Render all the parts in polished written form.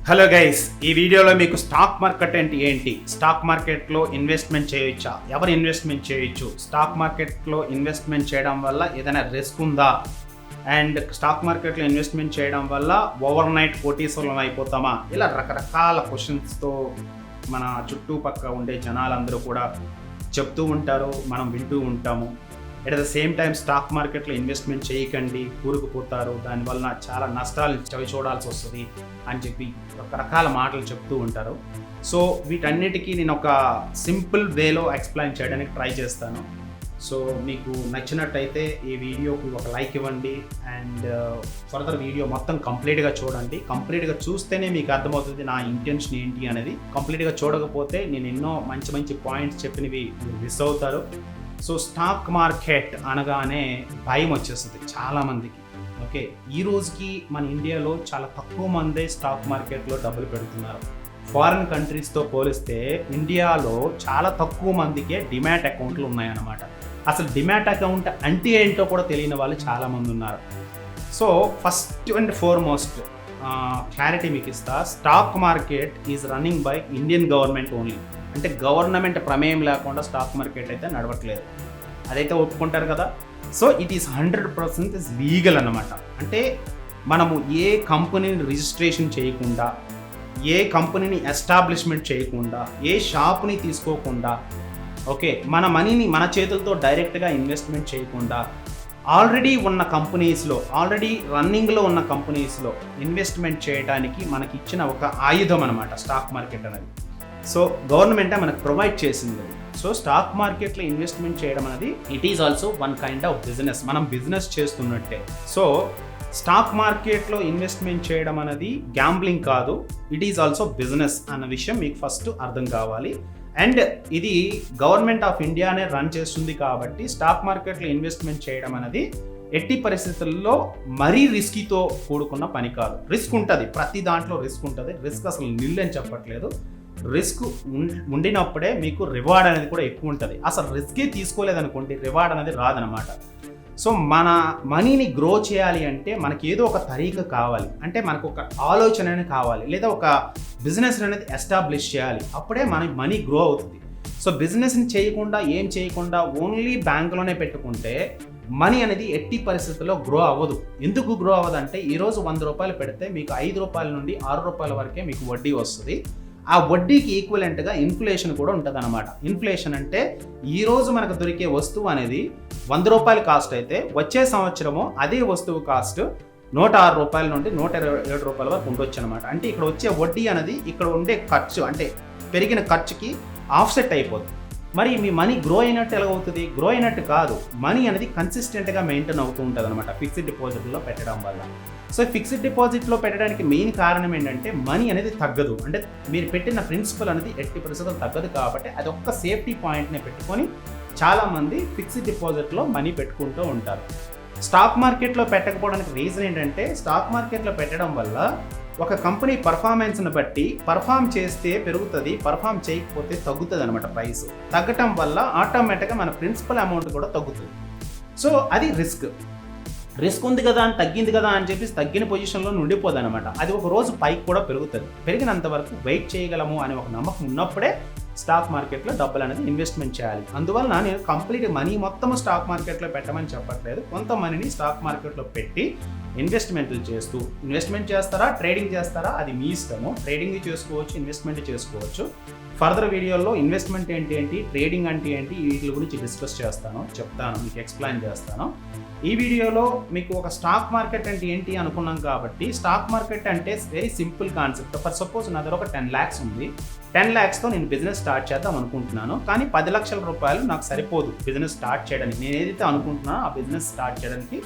Hello guys, ఈ వీడియోలో మీకు స్టాక్ మార్కెట్ అంటే ఏంటి, స్టాక్ మార్కెట్లో ఇన్వెస్ట్మెంట్ చేయొచ్చా, ఎవరు ఇన్వెస్ట్మెంట్ చేయొచ్చు, స్టాక్ మార్కెట్లో ఇన్వెస్ట్మెంట్ చేయడం వల్ల ఏదైనా రిస్క్ ఉందా, అండ్ స్టాక్ మార్కెట్లో ఇన్వెస్ట్మెంట్ చేయడం వల్ల ఓవర్ నైట్ కోటీశ్వరం అయిపోతామా, ఇలా రకరకాల క్వశ్చన్స్తో మన చుట్టుపక్క ఉండే జనాలందరూ కూడా చెప్తూ ఉంటారు, మనం వింటూ ఉంటాము. At the same time stock మార్కెట్లో ఇన్వెస్ట్మెంట్ చేయకండి, కూరుకుపోతారు, దానివల్ల చాలా నష్టాలు చవి చూడాల్సి వస్తుంది అని చెప్పి రకరకాల మాటలు చెప్తూ ఉంటారు. సో వీటన్నిటికీ నేను ఒక సింపుల్ వేలో ఎక్స్ప్లెయిన్ చేయడానికి ట్రై చేస్తాను. సో మీకు నచ్చినట్టయితే ఈ వీడియోకి ఒక లైక్ ఇవ్వండి అండ్ ఫర్దర్ వీడియో మొత్తం కంప్లీట్గా చూడండి. కంప్లీట్గా చూస్తేనే మీకు అర్థమవుతుంది నా ఇంటెన్షన్ ఏంటి అనేది. కంప్లీట్గా చూడకపోతే నేను ఎన్నో మంచి మంచి పాయింట్స్ చెప్పినవి మీరు మిస్ అవుతారు. సో స్టాక్ మార్కెట్ అనగానే భయం వచ్చేస్తుంది చాలామందికి. ఓకే, ఈ రోజుకి మన ఇండియాలో చాలా తక్కువ మందే స్టాక్ మార్కెట్లో డబ్బులు పెడుతున్నారు. ఫారిన్ కంట్రీస్తో పోలిస్తే ఇండియాలో చాలా తక్కువ మందికే డిమాట్ అకౌంట్లు ఉన్నాయన్నమాట. అసలు డిమాట్ అకౌంట్ అంటే ఏంటో కూడా తెలియని వాళ్ళు చాలామంది ఉన్నారు. So first and foremost clarity మీకు ఇస్తా, stock market is running by Indian government only. అంటే గవర్నమెంట్ ప్రమేయం లేకుండా స్టాక్ మార్కెట్ అయితే నడవట్లేదు, అదైతే ఒప్పుకుంటారు కదా. So it is 100% is legal అన్నమాట. అంటే మనము ఏ కంపెనీని రిజిస్ట్రేషన్ చేయకుండా, ఏ కంపెనీని ఎస్టాబ్లిష్మెంట్ చేయకుండా, ఏ షాప్ని తీసుకోకుండా, ఓకే, మన మనీని మన చేతులతో డైరెక్ట్గా ఇన్వెస్ట్మెంట్ చేయకుండా ఆల్రెడీ ఉన్న కంపెనీస్లో, ఆల్రెడీ రన్నింగ్లో ఉన్న కంపెనీస్లో ఇన్వెస్ట్మెంట్ చేయడానికి మనకి ఇచ్చిన ఒక ఆయుధం అనమాట స్టాక్ మార్కెట్ అనేది. సో గవర్నమెంటే మనకు ప్రొవైడ్ చేసింది. సో స్టాక్ మార్కెట్లో ఇన్వెస్ట్మెంట్ చేయడం అనేది it is also one kind of business, మనం బిజినెస్ చేస్తున్నట్టే. సో స్టాక్ మార్కెట్లో ఇన్వెస్ట్మెంట్ చేయడం అనేది గ్యాంబ్లింగ్ కాదు, ఇట్ ఈజ్ ఆల్సో బిజినెస్ అన్న విషయం మీకు ఫస్ట్ అర్థం కావాలి. అండ్ ఇది గవర్నమెంట్ ఆఫ్ ఇండియానే రన్ చేస్తుంది కాబట్టి స్టాక్ మార్కెట్లో ఇన్వెస్ట్మెంట్ చేయడం అనేది ఎట్టి పరిస్థితుల్లో మరీ రిస్కీతో కూడుకున్న పని కాదు. రిస్క్ ఉంటుంది, ప్రతి దాంట్లో రిస్క్ ఉంటుంది. రిస్క్ అసలు నిల్ అని చెప్పట్లేదు, రిస్క్ ఉండినప్పుడే మీకు రివార్డ్ అనేది కూడా ఎక్కువ ఉంటుంది. అసలు రిస్కే తీసుకోలేదనుకోండి, రివార్డ్ అనేది రాదనమాట. సో మన మనీని గ్రో చేయాలి అంటే మనకి ఏదో ఒక తరీక కావాలి, అంటే మనకు ఒక ఆలోచన అనేది కావాలి, లేదా ఒక బిజినెస్ అనేది ఎస్టాబ్లిష్ చేయాలి, అప్పుడే మన మనీ గ్రో అవుతుంది. సో బిజినెస్ని చేయకుండా, ఏం చేయకుండా ఓన్లీ బ్యాంకులోనే పెట్టుకుంటే మనీ అనేది ఎట్టి పరిస్థితుల్లో గ్రో అవ్వదు. ఎందుకు గ్రో అవ్వదు అంటే ఈరోజు 100 రూపాయలు పెడితే మీకు 5 రూపాయల నుండి 6 రూపాయల వరకే మీకు వడ్డీ వస్తుంది. ఆ వడ్డీకి ఈక్వలెంట్గా ఇన్ఫ్లేషన్ కూడా ఉంటుంది అనమాట. ఇన్ఫ్లేషన్ అంటే ఈరోజు మనకు దొరికే వస్తువు అనేది 100 రూపాయలు కాస్ట్ అయితే వచ్చే సంవత్సరము అదే వస్తువు కాస్ట్ 106 రూపాయల నుండి 127 రూపాయల వరకు ఉండొచ్చు అనమాట. అంటే ఇక్కడ వచ్చే వడ్డీ అనేది ఇక్కడ ఉండే ఖర్చు, అంటే పెరిగిన ఖర్చుకి ఆఫ్సెట్ అయిపోతుంది. మరి మీ మనీ గ్రో అయినట్టు ఎలా అవుతుంది? గ్రో అయినట్టు కాదు, మనీ అనేది కన్సిస్టెంట్గా మెయింటైన్ అవుతూ ఉంటుంది అనమాట ఫిక్స్డ్ డిపాజిట్లో పెట్టడం వల్ల. సో ఫిక్స్డ్ డిపాజిట్లో పెట్టడానికి మెయిన్ కారణం ఏంటంటే మనీ అనేది తగ్గదు, అంటే మీరు పెట్టిన ప్రిన్సిపల్ అనేది ఎట్టి పరిస్థితుల్లో తగ్గదు. కాబట్టి అది ఒక్క సేఫ్టీ పాయింట్ని పెట్టుకొని చాలామంది ఫిక్స్డ్ డిపాజిట్లో మనీ పెట్టుకుంటూ ఉంటారు. స్టాక్ మార్కెట్లో పెట్టకపోవడానికి రీజన్ ఏంటంటే స్టాక్ మార్కెట్లో పెట్టడం వల్ల ఒక కంపెనీ పర్ఫార్మెన్స్ని బట్టి పర్ఫామ్ చేస్తే పెరుగుతుంది, పర్ఫామ్ చేయకపోతే తగ్గుతుంది అనమాట. ప్రైస్ తగ్గటం వల్ల ఆటోమేటిక్గా మన ప్రిన్సిపల్ అమౌంట్ కూడా తగ్గుతుంది. సో అది రిస్క్ ఉంది కదా అని తగ్గింది కదా అని చెప్పి తగ్గిన పొజిషన్లో ఉండిపోదు అనమాట. అది ఒక రోజు పైకి కూడా పెరుగుతుంది. పెరిగినంత వరకు వెయిట్ చేయగలము అనే ఒక నమ్మకం ఉన్నప్పుడే స్టాక్ మార్కెట్లో డబ్బులు అనేది ఇన్వెస్ట్మెంట్ చేయాలి. అందువల్ల నేను కంప్లీట్ మనీ మొత్తం స్టాక్ మార్కెట్లో పెట్టమని చెప్పట్లేదు. కొంత మనీని స్టాక్ మార్కెట్లో పెట్టి ఇన్వెస్ట్మెంట్లు చేస్తూ, ఇన్వెస్ట్మెంట్ చేస్తారా, ట్రేడింగ్ చేస్తారా, అది మీ ఇష్టము. ట్రేడింగ్ చేసుకోవచ్చు, ఇన్వెస్ట్మెంట్ చేసుకోవచ్చు. ఫర్దర్ వీడియోలో ఇన్వెస్ట్మెంట్ ఏంటి, ట్రేడింగ్ అంటే ఏంటి, వీటి గురించి డిస్కస్ చెప్తాను, మీకు ఎక్స్ప్లెయిన్ చేస్తాను. ఈ వీడియోలో మీకు ఒక స్టాక్ మార్కెట్ అంటే ఏంటి అనుకున్నాం కాబట్టి, స్టాక్ మార్కెట్ అంటే very simple concept. For suppose నా దగ్గర ఒక 10 lakhs ఉంది, 10 lakhsతో నేను బిజినెస్ స్టార్ట్ చేద్దాం అనుకుంటున్నాను. కానీ 10 లక్షల రూపాయలు నాకు సరిపోదు బిజినెస్ స్టార్ట్ చేయడానికి. నేను ఏదైతే అనుకుంటున్నానో ఆ బిజినెస్ స్టార్ట్ చేయడానికి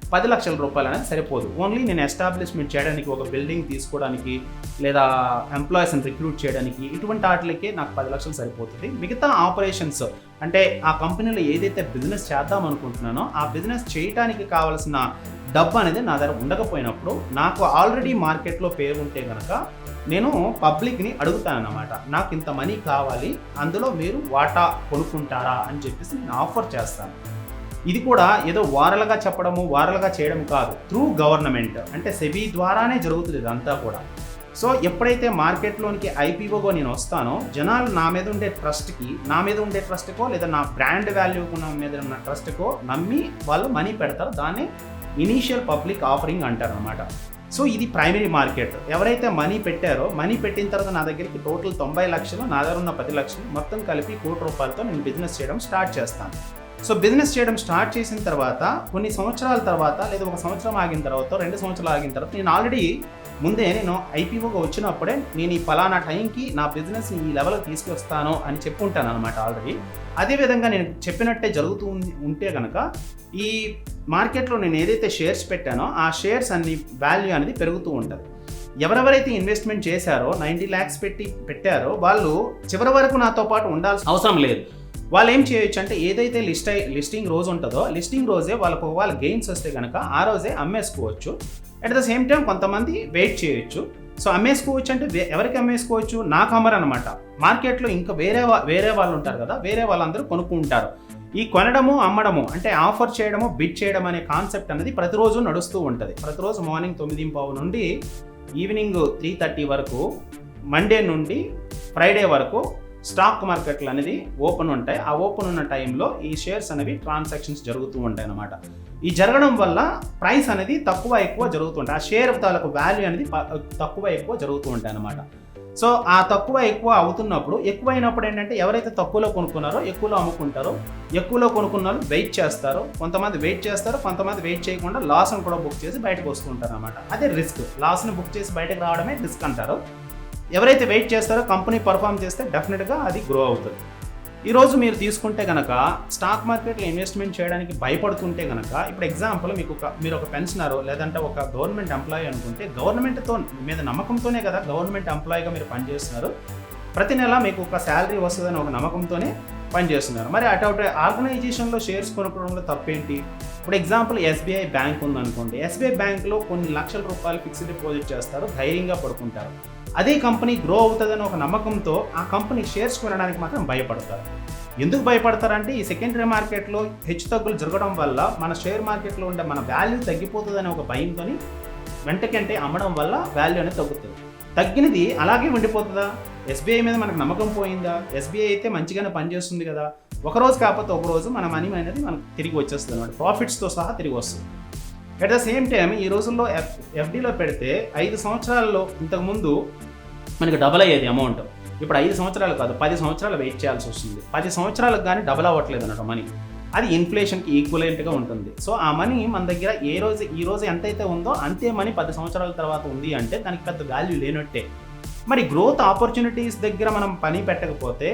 10 లక్షల రూపాయలు అనేది సరిపోదు. ఓన్లీ నేను ఎస్టాబ్లిష్మెంట్ చేయడానికి, ఒక బిల్డింగ్ తీసుకోవడానికి, లేదా ఎంప్లాయీస్ని రిక్రూట్ చేయడానికి, ఇటువంటి వాటికే నాకు 10 లక్షలు సరిపోతుంది. మిగతా ఆపరేషన్స్ అంటే ఆ కంపెనీలో ఏదైతే బిజినెస్ చేద్దాం అనుకుంటున్నానో ఆ బిజినెస్ చేయడానికి కావాల్సిన డబ్బు అనేది నా దగ్గర ఉండకపోయినప్పుడు, నాకు ఆల్రెడీ మార్కెట్లో పేరు ఉంటే కనుక నేను పబ్లిక్ని అడుగుతానన్నమాట, నాకు ఇంత మనీ కావాలి, అందులో మీరు వాటా కొనుక్కుంటారా అని చెప్పేసి నేను ఆఫర్ చేస్తాను. ఇది కూడా ఏదో వారలుగా చెప్పడము, వారలుగా చేయడం కాదు, త్రూ గవర్నమెంట్, అంటే సెబీ ద్వారానే జరుగుతుంది ఇదంతా కూడా. సో ఎప్పుడైతే మార్కెట్లోనికి ఐపీఓగా నేను వస్తానో జనాలు నా మీద ఉండే ట్రస్ట్కో లేదా నా బ్రాండ్ వాల్యూకు నా మీద ఉన్న ట్రస్ట్కో నమ్మి వాళ్ళు మనీ పెడతారు. దాన్ని ఇనీషియల్ పబ్లిక్ ఆఫరింగ్ అంటారు అనమాట. సో ఇది ప్రైమరీ మార్కెట్. ఎవరైతే మనీ పెట్టారో, మనీ పెట్టిన తర్వాత నా దగ్గరికి టోటల్ 90 లక్షలు, నా దగ్గర ఉన్న 10 లక్షలు మొత్తం కలిపి ₹1,00,00,000తో నేను బిజినెస్ చేయడం స్టార్ట్ చేస్తాను. సో బిజినెస్ చేయడం స్టార్ట్ చేసిన తర్వాత కొన్ని సంవత్సరాల తర్వాత లేదా 1 సంవత్సరం ఆగిన తర్వాత 2 సంవత్సరాలు ఆగిన తర్వాత నేను ఆల్రెడీ ముందే నేను ఐపీఓగా వచ్చినప్పుడే నేను ఈ పలానా టైంకి నా బిజినెస్ ఈ లెవెల్కి తీసుకొస్తాను అని చెప్పుంటాను అనమాట ఆల్రెడీ. అదేవిధంగా నేను చెప్పినట్టే జరుగుతూ ఉంటే కనుక ఈ మార్కెట్లో నేను ఏదైతే షేర్స్ పెట్టానో ఆ షేర్స్ అన్ని వాల్యూ అనేది పెరుగుతూ ఉంటుంది. ఎవరెవరైతే ఇన్వెస్ట్మెంట్ చేశారో 90 lakhs పెట్టారో వాళ్ళు చివరి వరకు నాతో పాటు ఉండాల్సిన అవసరం లేదు. వాళ్ళు ఏం చేయొచ్చు అంటే ఏదైతే లిస్టింగ్ రోజు ఉంటుందో లిస్టింగ్ రోజే వాళ్ళ గెయిన్స్ వస్తే కనుక ఆ రోజే అమ్మేసుకోవచ్చు. అట్ ద సేమ్ టైం కొంతమంది వెయిట్ చేయొచ్చు. సో అమ్మేసుకోవచ్చు అంటే ఎవరికి అమ్మేసుకోవచ్చు? నాకు అమ్మరు అనమాట. మార్కెట్లో ఇంకా వేరే వాళ్ళు ఉంటారు కదా, వేరే వాళ్ళందరూ కొనుక్కుంటారు. ఈ కొనడము అమ్మడము అంటే ఆఫర్ చేయడము బిడ్ చేయడం అనే కాన్సెప్ట్ అనేది ప్రతిరోజు నడుస్తూ ఉంటుంది. ప్రతిరోజు మార్నింగ్ 9:15 నుండి ఈవినింగ్ 3:30 వరకు, మండే నుండి ఫ్రైడే వరకు స్టాక్ మార్కెట్లు అనేది ఓపెన్ ఉంటాయి. ఆ ఓపెన్ ఉన్న టైంలో ఈ షేర్స్ అనేవి ట్రాన్సాక్షన్స్ జరుగుతూ ఉంటాయి అన్నమాట. ఈ జరగడం వల్ల ప్రైస్ అనేది తక్కువ ఎక్కువ జరుగుతుంటాయి. ఆ షేర్ తాలూకు వాల్యూ అనేది తక్కువ ఎక్కువ జరుగుతూ ఉంటాయి అన్నమాట. సో ఆ తక్కువ ఎక్కువ అవుతున్నప్పుడు ఎక్కువైనప్పుడు ఏంటంటే ఎవరైతే తక్కువలో కొనుక్కున్నారో ఎక్కువలో అమ్ముకుంటారో, ఎక్కువలో కొనుక్కున్నారో వెయిట్ చేస్తారు. కొంతమంది వెయిట్ చేస్తారు, కొంతమంది వెయిట్ చేయకుండా లాస్ని కూడా బుక్ చేసి బయటకు వస్తుంటారు అన్నమాట. అదే రిస్క్. లాస్ని బుక్ చేసి బయటకు రావడమే రిస్క్ అంటారు. ఎవరైతే వెయిట్ చేస్తారో కంపెనీ పర్ఫామ్ చేస్తే డెఫినెట్గా అది గ్రో అవుతుంది. ఈరోజు మీరు తీసుకుంటే కనుక స్టాక్ మార్కెట్లో ఇన్వెస్ట్మెంట్ చేయడానికి భయపడుతుంటే కనుక, ఇప్పుడు ఎగ్జాంపుల్ మీరు ఒక పెన్షనర్ లేదంటే ఒక గవర్నమెంట్ ఎంప్లాయీ అనుకుంటే, గవర్నమెంట్తో మీద నమ్మకంతోనే కదా గవర్నమెంట్ ఎంప్లాయీగా మీరు పనిచేస్తున్నారు. ప్రతి నెల మీకు ఒక శాలరీ వస్తుందని ఒక నమ్మకంతోనే పనిచేస్తున్నారు. మరి అటు ఆర్గనైజేషన్లో షేర్స్ కొనుక్కోవడంలో తప్పేంటి? ఇప్పుడు ఎగ్జాంపుల్ ఎస్బీఐ బ్యాంక్ ఉందనుకోండి. ఎస్బీఐ బ్యాంక్లో కొన్ని లక్షల రూపాయలు ఫిక్స్డ్ డిపాజిట్ చేస్తారు, ధైర్యంగా పడుకుంటారు. అదే కంపెనీ గ్రో అవుతుందని ఒక నమ్మకంతో ఆ కంపెనీ షేర్స్ కొనడానికి మాత్రం భయపడతారు. ఎందుకు భయపడతారంటే ఈ సెకండరీ మార్కెట్లో హెచ్చుతగ్గులు జరగడం వల్ల మన షేర్ మార్కెట్లో ఉండే మన వాల్యూ తగ్గిపోతుందనే ఒక భయంతో వెంటకంటే అమ్మడం వల్ల వాల్యూ అనేది తగ్గుతుంది. తగ్గినది అలాగే ఉండిపోతుందా? ఎస్బీఐ మీద మనకు నమ్మకం పోయిందా? ఎస్బీఐ అయితే మంచిగానే పనిచేస్తుంది కదా, ఒకరోజు కాకపోతే ఒకరోజు మన మనీ అనేది మనకు తిరిగి వచ్చేస్తుంది అన్నమాట, ప్రాఫిట్స్తో సహా తిరిగి వస్తుంది. అట్ ద సేమ్ టైం ఈ రోజుల్లో ఎఫ్డీలో పెడితే 5 సంవత్సరాల్లో ఇంతకుముందు మనకి డబల్ అయ్యేది అమౌంట్. ఇప్పుడు 5 సంవత్సరాలు కాదు, 10 సంవత్సరాలు వెయిట్ చేయాల్సి వస్తుంది. 10 సంవత్సరాలకు కానీ డబల్ అవ్వట్లేదు అన్నమాట మనీ. అది ఇన్ఫ్లేషన్కి ఈక్వలెంట్గా ఉంటుంది. సో ఆ మనీ మన దగ్గర ఈ రోజు ఎంతైతే ఉందో అంతే మనీ 10 సంవత్సరాల తర్వాత ఉంది అంటే దానికి పెద్ద వాల్యూ లేనట్టే. మరి గ్రోత్ ఆపర్చునిటీస్ దగ్గర మనం పని పెట్టకపోతే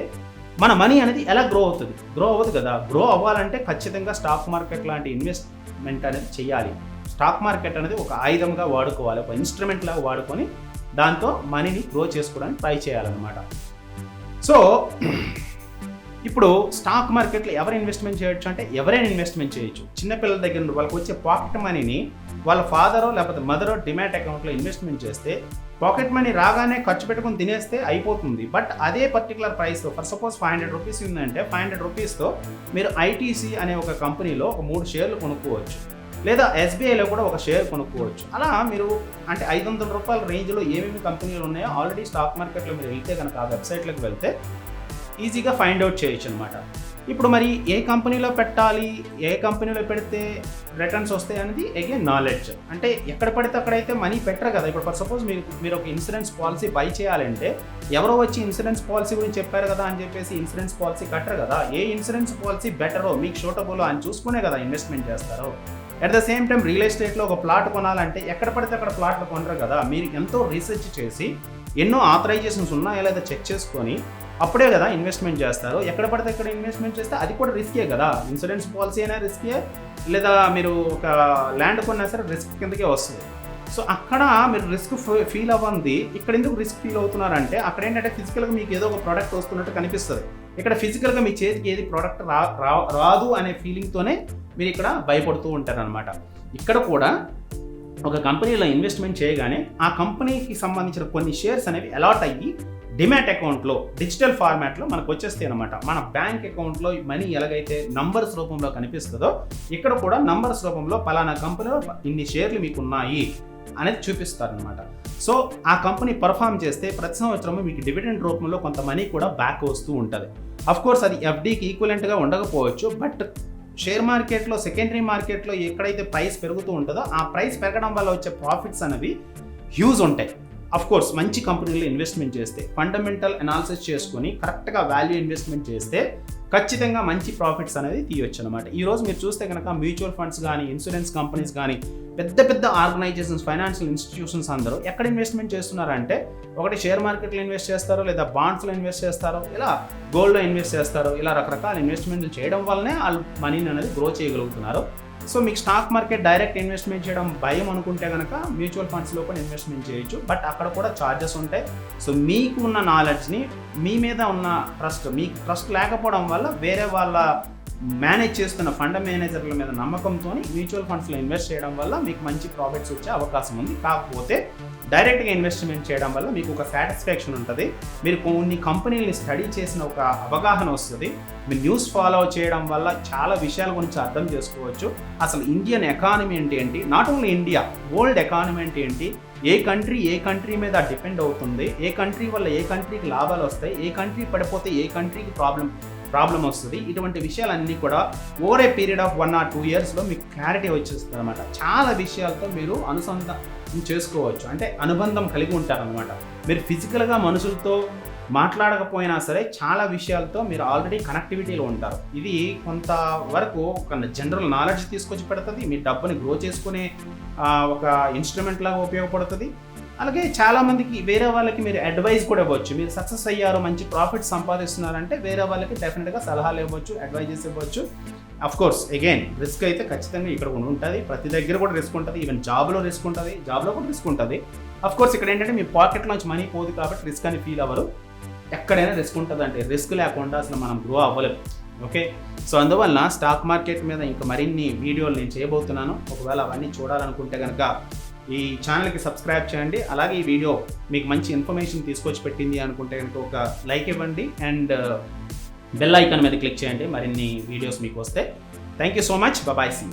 మన మనీ అనేది ఎలా గ్రో అవుతుంది? గ్రో అవ్వదు కదా. గ్రో అవ్వాలంటే ఖచ్చితంగా స్టాక్ మార్కెట్ లాంటి ఇన్వెస్ట్మెంట్ అనేది చేయాలి. స్టాక్ మార్కెట్ అనేది ఒక ఆయుధంగా వాడుకోవాలి, ఒక ఇన్స్ట్రుమెంట్ లాగా వాడుకొని దాంతో మనీని గ్రో చేసుకోవడానికి ట్రై చేయాలన్నమాట. సో ఇప్పుడు స్టాక్ మార్కెట్లో ఎవరు ఇన్వెస్ట్మెంట్ చేయొచ్చు అంటే ఎవరైనా ఇన్వెస్ట్మెంట్ చేయొచ్చు. చిన్నపిల్లల దగ్గర నుండి వాళ్ళకి వచ్చే పాకెట్ మనీని వాళ్ళ ఫాదరో లేకపోతే మదరో డిమాట్ అకౌంట్లో ఇన్వెస్ట్మెంట్ చేస్తే పాకెట్ మనీ రాగానే ఖర్చు పెట్టుకుని తినేస్తే అయిపోతుంది. బట్ అదే పర్టికులర్ ప్రైస్తో, ఫర్ సపోజ్ 500 రూపీస్ ఉందంటే 500 రూపీస్తో మీరు ఐటీసీ అనే ఒక కంపెనీలో ఒక 3 షేర్లు కొనుక్కోవచ్చు, లేదా ఎస్బీఐలో కూడా ఒక షేర్ కొనుక్కోవచ్చు. అలా మీరు అంటే 500 రూపాయల రేంజ్లో ఏమేమి కంపెనీలు ఉన్నాయో ఆల్రెడీ స్టాక్ మార్కెట్లో మీరు వెళ్తే కనుక ఆ వెబ్సైట్లోకి వెళ్తే ఈజీగా ఫైండ్ అవుట్ చేయొచ్చు అనమాట. ఇప్పుడు మరి ఏ కంపెనీలో పెట్టాలి, ఏ కంపెనీలో పెడితే రిటర్న్స్ వస్తాయి అనేది అగైన్ నాలెడ్జ్. అంటే ఎక్కడ పడితే అక్కడైతే మనీ పెట్టరు కదా. ఇప్పుడు ఫర్ సపోజ్ మీరు ఒక ఇన్సూరెన్స్ పాలసీ బై చేయాలంటే ఎవరో వచ్చి ఇన్సూరెన్స్ పాలసీ గురించి చెప్పారు కదా అని చెప్పేసి ఇన్సూరెన్స్ పాలసీ కట్టరు కదా. ఏ ఇన్సూరెన్స్ పాలసీ బెటరో మీకు సూటబుల్ అని చూసుకునే కదా ఇన్వెస్ట్మెంట్ చేస్తారు. At the same time real ఎస్టేట్లో ఒక ప్లాట్ కొనాలంటే ఎక్కడ పడితే అక్కడ ప్లాట్లు కొనరు కదా. మీరు ఎంతో రీసెర్చ్ చేసి ఎన్నో ఆథరైజేషన్స్ ఉన్నాయో లేదా చెక్ చేసుకొని అప్పుడే కదా ఇన్వెస్ట్మెంట్ చేస్తారు. ఎక్కడ పడితే అక్కడ ఇన్వెస్ట్మెంట్ చేస్తే అది కూడా రిస్కే కదా. ఇన్సూరెన్స్ పాలసీ అయినా రిస్కే, లేదా మీరు ఒక ల్యాండ్ కొన్నా సరే రిస్క్ కిందకే వస్తుంది. సో అక్కడ మీరు రిస్క్ ఫీల్ అవ్వంది. ఇక్కడ ఎందుకు రిస్క్ ఫీల్ అవుతున్నారంటే అక్కడ ఏంటంటే ఫిజికల్గా మీకు ఏదో ఒక ప్రోడక్ట్ వస్తున్నట్టు కనిపిస్తుంది. ఇక్కడ ఫిజికల్గా మీ చేతికి ఏది ప్రోడక్ట్ రాదు అనే ఫీలింగ్తోనే మీరు ఇక్కడ భయపడుతూ ఉంటారనమాట. ఇక్కడ కూడా ఒక కంపెనీలో ఇన్వెస్ట్మెంట్ చేయగానే ఆ కంపెనీకి సంబంధించిన కొన్ని షేర్స్ అనేవి అలాట్ అయ్యి డిమాట్ అకౌంట్లో డిజిటల్ ఫార్మాట్లో మనకు వచ్చేస్తాయి అనమాట. మన బ్యాంక్ అకౌంట్లో మనీ ఎలాగైతే నంబర్స్ రూపంలో కనిపిస్తుందో ఇక్కడ కూడా నంబర్స్ రూపంలో పలానా కంపెనీలో ఇన్ని షేర్లు మీకు ఉన్నాయి అనేది చూపిస్తారనమాట. సో ఆ కంపెనీ పర్ఫామ్ చేస్తే ప్రతి సంవత్సరము మీకు డివిడెండ్ రూపంలో కొంత మనీ కూడా బ్యాక్ వస్తూ ఉంటుంది. కోర్స్ అది ఎఫ్డీకి ఈక్వలెంట్గా ఉండకపోవచ్చు, బట్ షేర్ మార్కెట్లో, సెకండరీ మార్కెట్లో ఎక్కడైతే ప్రైస్ పెరుగుతూ ఉంటుందో ఆ ప్రైస్ పెరగడం వల్ల వచ్చే ప్రాఫిట్స్ అనేవి హ్యూజ్ ఉంటాయి. కోర్స్ మంచి కంపెనీలో ఇన్వెస్ట్మెంట్ చేస్తే, ఫండమెంటల్ అనాలిసిస్ చేసుకొని కరెక్ట్గా వాల్యూ ఇన్వెస్ట్మెంట్ చేస్తే ఖచ్చితంగా మంచి ప్రాఫిట్స్ అనేది తీయొచ్చు అనమాట. ఈరోజు మీరు చూస్తే కనుక మ్యూచువల్ ఫండ్స్ కానీ, ఇన్సూరెన్స్ కంపెనీస్ కానీ, పెద్ద పెద్ద ఆర్గనైజేషన్స్, ఫైనాన్షియల్ ఇన్స్టిట్యూషన్స్ అందరూ ఎక్కడ ఇన్వెస్ట్మెంట్ చేస్తున్నారంటే, ఒకటి షేర్ మార్కెట్లో ఇన్వెస్ట్ చేస్తారు, లేదా బాండ్స్లో ఇన్వెస్ట్ చేస్తారు, ఇలా గోల్డ్లో ఇన్వెస్ట్ చేస్తారు. ఇలా రకరకాల ఇన్వెస్ట్మెంట్లు చేయడం వల్లనే వాళ్ళు మనీని అనేది గ్రో చేయగలుగుతున్నారు. సో మీకు స్టాక్ మార్కెట్ డైరెక్ట్ ఇన్వెస్ట్మెంట్ చేయడం భయం అనుకుంటే కనుక మ్యూచువల్ ఫండ్స్లో కూడా ఇన్వెస్ట్మెంట్ చేయొచ్చు, బట్ అక్కడ కూడా ఛార్జెస్ ఉంటాయి. సో మీకు ఉన్న నాలెడ్జ్ని, మీ మీద ఉన్న ట్రస్ట్, మీకు ట్రస్ట్ లేకపోవడం వల్ల వేరే వాళ్ళ మేనేజ్ చేస్తున్న ఫండ్ మేనేజర్ల మీద నమ్మకంతో మ్యూచువల్ ఫండ్స్లో ఇన్వెస్ట్ చేయడం వల్ల మీకు మంచి ప్రాఫిట్స్ వచ్చే అవకాశం ఉంది. కాకపోతే డైరెక్ట్గా ఇన్వెస్ట్మెంట్ చేయడం వల్ల మీకు ఒక సాటిస్ఫాక్షన్ ఉంటుంది, మీరు కొన్ని కంపెనీలని స్టడీ చేసిన ఒక అవగాహన వస్తుంది, మీరు న్యూస్ ఫాలో చేయడం వల్ల చాలా విషయాల గురించి అర్థం చేసుకోవచ్చు. అసలు ఇండియన్ ఎకానమీ అంటే ఏంటి, not only India, world economy అంటే ఏంటి, ఏ కంట్రీ మీద డిపెండ్ అవుతుంది, ఏ కంట్రీ వల్ల ఏ కంట్రీకి లాభాలు వస్తాయి, ఏ కంట్రీ పడిపోతే ఏ కంట్రీకి ప్రాబ్లం వస్తుంది, ఇటువంటి విషయాలన్నీ కూడా over a period of 1 or 2 yearsలో మీకు క్లారిటీ వచ్చేస్తుంది అనమాట. చాలా విషయాలతో మీరు అనుసంధానం చేసుకోవచ్చు, అంటే అనుబంధం కలిగి ఉంటారనమాట. మీరు ఫిజికల్గా మనుషులతో మాట్లాడకపోయినా సరే చాలా విషయాలతో మీరు ఆల్రెడీ కనెక్టివిటీలో ఉంటారు. ఇది కొంతవరకు ఒక జనరల్ నాలెడ్జ్ తీసుకొచ్చి పెడుతుంది, మీ డబ్బుని గ్రో చేసుకునే ఒక ఇన్స్ట్రుమెంట్ లాగా ఉపయోగపడుతుంది. అలాగే చాలామందికి వేరే వాళ్ళకి మీరు అడ్వైస్ కూడా ఇవ్వచ్చు. మీరు సక్సెస్ అయ్యారు, మంచి ప్రాఫిట్ సంపాదిస్తున్నారంటే వేరే వాళ్ళకి డెఫినెట్గా సలహాలు ఇవ్వచ్చు, అడ్వైజెస్ ఇవ్వచ్చు. కోర్స్ అగైన్ రిస్క్ అయితే ఖచ్చితంగా ఇక్కడ ఉంటుంది, ప్రతి దగ్గర కూడా రిస్క్ ఉంటుంది, ఈవెన్ జాబ్లో రిస్క్ ఉంటుంది, జాబ్లో కూడా రిస్క్ ఉంటుంది. కోర్స్ ఇక్కడ ఏంటంటే మీ పాకెట్లోంచి మనీ పోదు కాబట్టి రిస్క్ అని ఫీల్ అవ్వరు. ఎక్కడైనా రిస్క్ ఉంటుంది, అంటే రిస్క్ లేకుండా అసలు మనం గ్రో అవ్వలేము. ఓకే, సో అందువల్ల స్టాక్ మార్కెట్ మీద ఇంకా మరిన్ని వీడియోలు నేను చేయబోతున్నాను. ఒకవేళ అవన్నీ చూడాలనుకుంటే కనుక ఈ ఛానల్కి సబ్స్క్రైబ్ చేయండి. అలాగే ఈ వీడియో మీకు మంచి ఇన్ఫర్మేషన్ తీసుకొచ్చి పెట్టింది అనుకుంటే కనుక ఒక లైక్ ఇవ్వండి అండ్ బెల్ ఐకాన్ మీద క్లిక్ చేయండి, మరిన్ని వీడియోస్ మీకు వస్తే. Thank you so much, bye, see.